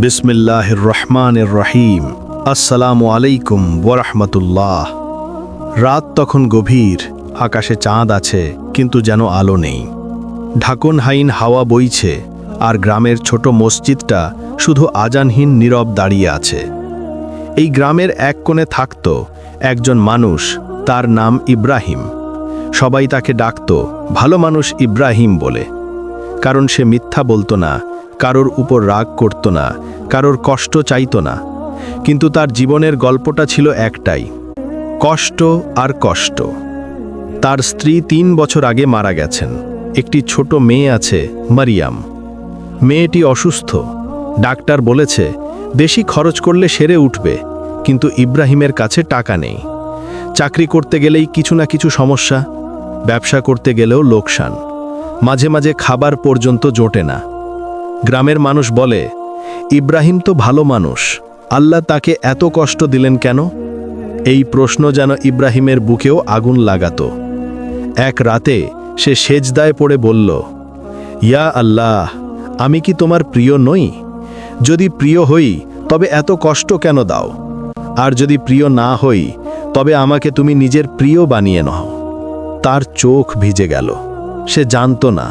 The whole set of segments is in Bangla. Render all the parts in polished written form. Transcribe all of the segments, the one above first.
বিসমিল্লাহির রহমানির রহিম। আসসালামু আলাইকুম ওয়ারাহমাতুল্লাহ। রাত তখন গভীর, আকাশে চাঁদ আছে কিন্তু যেন আলো নেই। ঢাকনহাইন হাওয়া বইছে, আর গ্রামের ছোট মসজিদটা শুধু আজানহীন নীরব দাঁড়িয়ে আছে। এই গ্রামের এক কোণে থাকত একজন মানুষ, তার নাম ইব্রাহিম। সবাই তাকে ডাকত ভালো মানুষ ইব্রাহিম বলে, কারণ সে মিথ্যা বলতো না, কারোর উপর রাগ করত না, কারোর কষ্ট চাইতো না। কিন্তু তার জীবনের গল্পটা ছিল একটাই, কষ্ট আর কষ্ট। তার স্ত্রী ৩ বছর আগে মারা গেছেন। একটি ছোট মেয়ে আছে, মারিয়াম। মেয়েটি অসুস্থ। ডাক্তার বলেছে বেশি খরচ করলে সেরে উঠবে, কিন্তু ইব্রাহিমের কাছে টাকা নেই। চাকরি করতে গেলেই কিছু না কিছু সমস্যা, ব্যবসা করতে গেলেও লোকসান। মাঝে মাঝে খাবার পর্যন্ত জোটে না। গ্রামের মানুষ বলে, ইব্রাহিম তো ভালো মানুষ, আল্লাহ তাকে এত কষ্ট দিলেন কেন? এই প্রশ্ন যেন ইব্রাহিমের বুকেও আগুন লাগাতো। এক রাতে সে সেজদায় পড়ে বলল, ইয়া আল্লাহ, আমি কি তোমার প্রিয় নই? যদি প্রিয় হই তবে এত কষ্ট কেন দাও? আর যদি প্রিয় না হই তবে আমাকে তুমি নিজের প্রিয় বানিয়ে নাও। তার চোখ ভিজে গেল। সে জানত না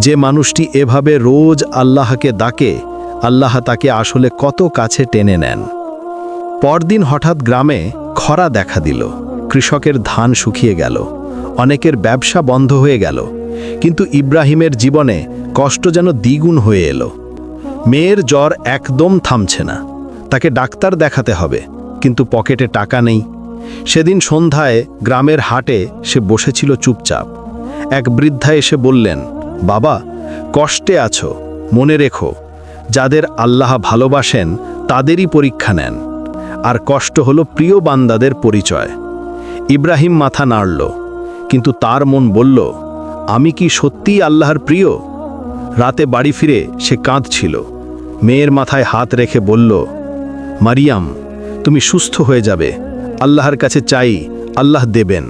যে মানুষটি এভাবে রোজ আল্লাহকে ডাকে, আল্লাহ তাকে আসলে কত কাছে টেনে নেন। পরদিন হঠাৎ গ্রামে খরা দেখা দিল। কৃষকের ধান শুকিয়ে গেল, অনেকের ব্যবসা বন্ধ হয়ে গেল। কিন্তু ইব্রাহিমের জীবনে কষ্ট যেন দ্বিগুণ হয়ে এলো। মেয়ের জ্বর একদম থামছে না। তাকে ডাক্তার দেখাতে হবে, কিন্তু পকেটে টাকা নেই। সেদিন সন্ধ্যায় গ্রামের হাটে সে বসেছিল চুপচাপ। এক বৃদ্ধা এসে বললেন, বাবা, কষ্টে আছো, মনে রেখো, যাদের আল্লাহ ভালোবাসেন তাদেরই পরীক্ষা নেন, আর কষ্ট হলো প্রিয় বান্দাদের পরিচয়। ইব্রাহিম মাথা নাড়ল, কিন্তু তার মন বলল, আমি কি সত্যিই আল্লাহর প্রিয়? রাতে বাড়ি ফিরে সে কাঁদছিল। মেয়ের মাথায় হাত রেখে বলল, মারিয়াম, তুমি সুস্থ হয়ে যাবে, আল্লাহর কাছে চাই, আল্লাহ দেবেন।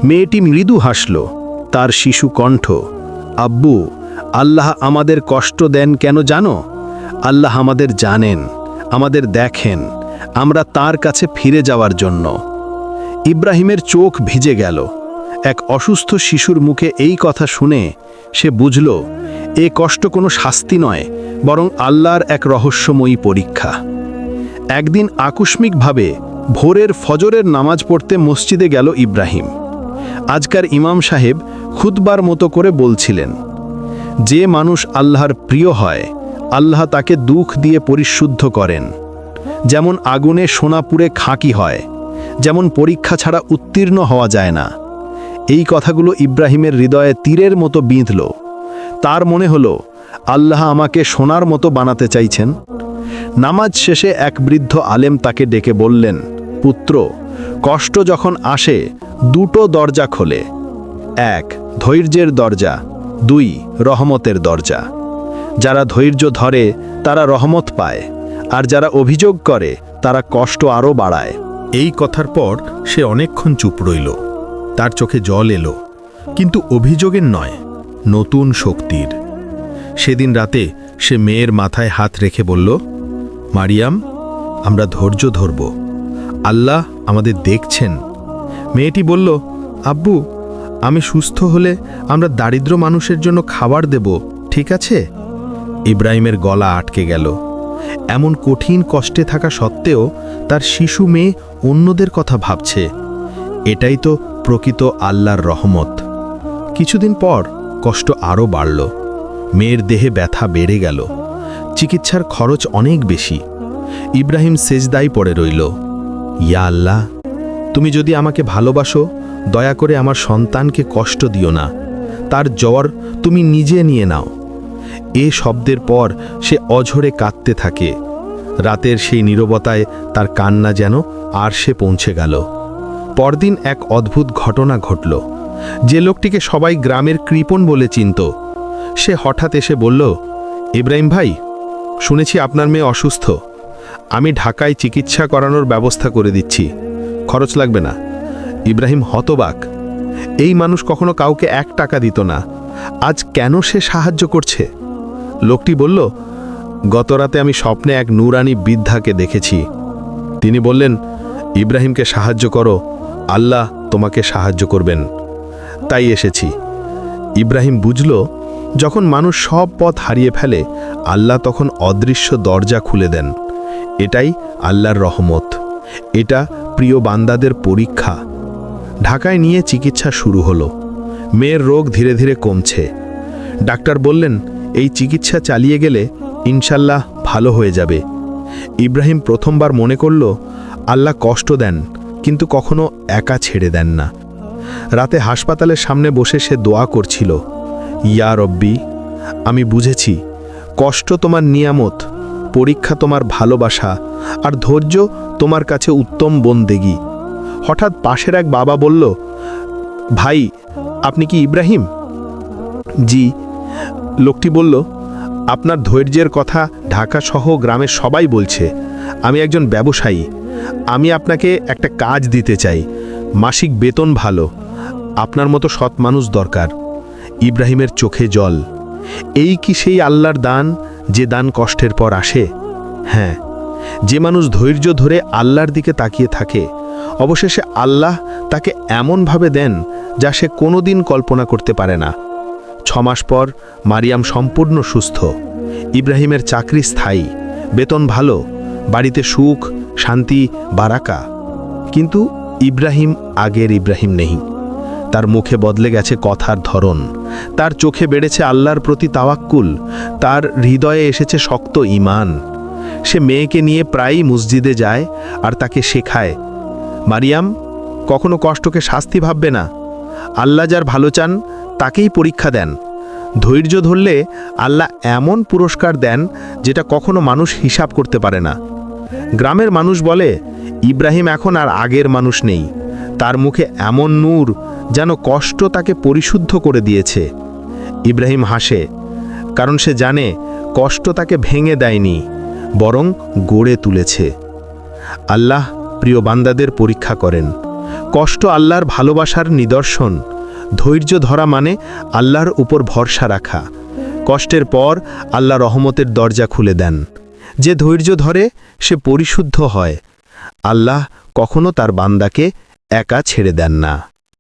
মেয়েটি মৃদু হাসল। তার শিশু কণ্ঠ, আব্বু, আল্লাহ আমাদের কষ্ট দেন কেন জানো? আল্লাহ আমাদের জানেন, আমাদের দেখেন, আমরা তার কাছে ফিরে যাওয়ার জন্য। ইব্রাহিমের চোখ ভিজে গেল। এক অসুস্থ শিশুর মুখে এই কথা শুনে সে বুঝল, এ কষ্ট কোনো শাস্তি নয়, বরং আল্লাহর এক রহস্যময়ী পরীক্ষা। একদিন আকস্মিকভাবে ভোরের ফজরের নামাজ পড়তে মসজিদে গেল ইব্রাহিম। আজকার ইমাম সাহেব খুতবার মতো করে বলছিলেন, যে মানুষ আল্লাহর প্রিয় হয়, আল্লাহ তাকে দুঃখ দিয়ে পরিশুদ্ধ করেন। যেমন আগুনে সোনা পুড়ে খাঁকি হয়, যেমন পরীক্ষা ছাড়া উত্তীর্ণ হওয়া যায় না। এই কথাগুলো ইব্রাহিমের হৃদয়ে তীরের মতো বিঁধল। তার মনে হলো, আল্লাহ আমাকে সোনার মতো বানাতে চাইছেন। নামাজ শেষে এক বৃদ্ধ আলেম তাকে ডেকে বললেন, পুত্র, কষ্ট যখন আসে দুটো দরজা খোলে, ১ ধৈর্যের দরজা, ২ রহমতের দরজা। যারা ধৈর্য ধরে তারা রহমত পায়, আর যারা অভিযোগ করে তারা কষ্ট আরও বাড়ায়। এই কথার পর সে অনেকক্ষণ চুপ রইল। তার চোখে জল এলো, কিন্তু অভিযোগের নয়, নতুন শক্তির। সেদিন রাতে সে মেয়ের মাথায় হাত রেখে বলল, মারিয়াম, আমরা ধৈর্য ধরব, আল্লাহ আমাদের দেখছেন। মেয়েটি বলল, আব্বু, আমি সুস্থ হলে আমরা দারিদ্র মানুষের জন্য খাবার দেব, ঠিক আছে? ইব্রাহিমের গলা আটকে গেল। এমন কঠিন কষ্টে থাকা সত্ত্বেও তার শিশু মেয়ে অন্যদের কথা ভাবছে। এটাই তো প্রকৃত আল্লাহর রহমত। কিছুদিন পর কষ্ট আরও বাড়ল। মেয়ের দেহে ব্যথা বেড়ে গেল। চিকিৎসার খরচ অনেক বেশি। ইব্রাহিম সেজদায় পড়ে রইল, ইয়া আল্লাহ, তুমি যদি আমাকে ভালোবাসো, দয়া করে আমার সন্তানকে কষ্ট দিও না। তার জ্বর তুমি নিজে নিয়ে নাও। এ শব্দের পর সে অঝরে কাঁদতে থাকে। রাতের সেই নীরবতায় তার কান্না যেন আরশে পৌঁছে গেল। পরদিন এক অদ্ভুত ঘটনা ঘটল। যে লোকটিকে সবাই গ্রামের কৃপণ বলে চিনত, সে হঠাৎ এসে বলল, ইব্রাহিম ভাই, শুনেছি আপনার মেয়ে অসুস্থ। আমি ঢাকায় চিকিৎসা করানোর ব্যবস্থা করে দিচ্ছি, খরচ লাগবে না। ইব্রাহিম হতবাক। এই মানুষ কখনো কাউকে 1 টাকা দিত না, আজ কেন সে সাহায্য করছে? লোকটি বলল, গতরাতে আমি স্বপ্নে এক নুরানি বৃদ্ধাকে দেখেছি। তিনি বললেন, ইব্রাহিমকে সাহায্য করো, আল্লাহ তোমাকে সাহায্য করবেন। তাই এসেছি। ইব্রাহিম বুঝল, যখন মানুষ সব পথ হারিয়ে ফেলে, আল্লাহ তখন অদৃশ্য দরজা খুলে দেন। এটাই আল্লাহর রহমত। এটা প্রিয় বান্দাদের পরীক্ষা। ঢাকায় নিয়ে চিকিৎসা শুরু হলো। মেয়ের রোগ ধীরে ধীরে কমছে। ডাক্তার বললেন, এই চিকিৎসা চালিয়ে গেলে ইনশাল্লাহ ভালো হয়ে যাবে। ইব্রাহিম প্রথমবার মনে করল, আল্লাহ কষ্ট দেন, কিন্তু কখনো একা ছেড়ে দেন না। রাতে হাসপাতালের সামনে বসে সে দোয়া করছিল, ইয়া রব্বি, আমি বুঝেছি কষ্ট তোমার নিয়ামত, পরীক্ষা তোমার ভালোবাসা, আর ধৈর্য তোমার কাছে উত্তম বন্দেগী। হঠাৎ পাশের এক বাবা বলল, ভাই, আপনি কি ইব্রাহিম? জি। লোকটি বলল, আপনার ধৈর্যের কথা ঢাকা সহ গ্রামের সবাই বলছে। আমি একজন ব্যবসায়ী। আমি আপনাকে একটা কাজ দিতে চাই। মাসিক বেতন ভালো। আপনার মতো সৎ মানুষ দরকার। ইব্রাহিমের চোখে জল। এই কি সেই আল্লাহর দান, যে দান কষ্টের পর আসে? হ্যাঁ, যে মানুষ ধৈর্য ধরে আল্লাহর দিকে তাকিয়ে থাকে, অবশেষে আল্লাহ তাকে এমনভাবে দেন যা সে কোনোদিন কল্পনা করতে পারে না। 6 মাস পর মারিয়াম সম্পূর্ণ সুস্থ। ইব্রাহিমের চাকরি স্থায়ী, বেতন ভালো, বাড়িতে সুখ, শান্তি, বারাকা। কিন্তু ইব্রাহিম আগের ইব্রাহিম নেই। তার মুখে বদলে গেছে কথার ধরন, তার চোখে বেড়েছে আল্লাহর প্রতি তাওয়াক্কুল, তার হৃদয়ে এসেছে শক্ত ঈমান। সে মেয়েকে নিয়ে প্রায়ই মসজিদে যায় আর তাকে শেখায়, মারিয়াম, কখনো কষ্টকে শাস্তি ভাববে না। আল্লাহ যার ভালো চান তাকেই পরীক্ষা দেন। ধৈর্য ধরলে আল্লাহ এমন পুরস্কার দেন যেটা কখনো মানুষ হিসাব করতে পারে না। গ্রামের মানুষ বলে, ইব্রাহিম এখন আর আগের মানুষ নেই। তার মুখে এমন নূর যেন কষ্ট তাকে পরিশুদ্ধ করে দিয়েছে। ইব্রাহিম হাসে, কারণ সে জানে কষ্ট তাকে ভেঙে দেয়নি, বরং গড়ে তুলেছে। আল্লাহ প্রিয় বান্দাদের পরীক্ষা করেন। কষ্ট আল্লাহর ভালোবাসার নিদর্শন। ধৈর্য ধরা মানে আল্লাহর উপর ভরসা রাখা। কষ্টের পর আল্লাহ রহমতের দরজা খুলে দেন। যে ধৈর্য ধরে সে পরিশুদ্ধ হয়। আল্লাহ কখনো তার বান্দাকে একা ছেড়ে দেন না।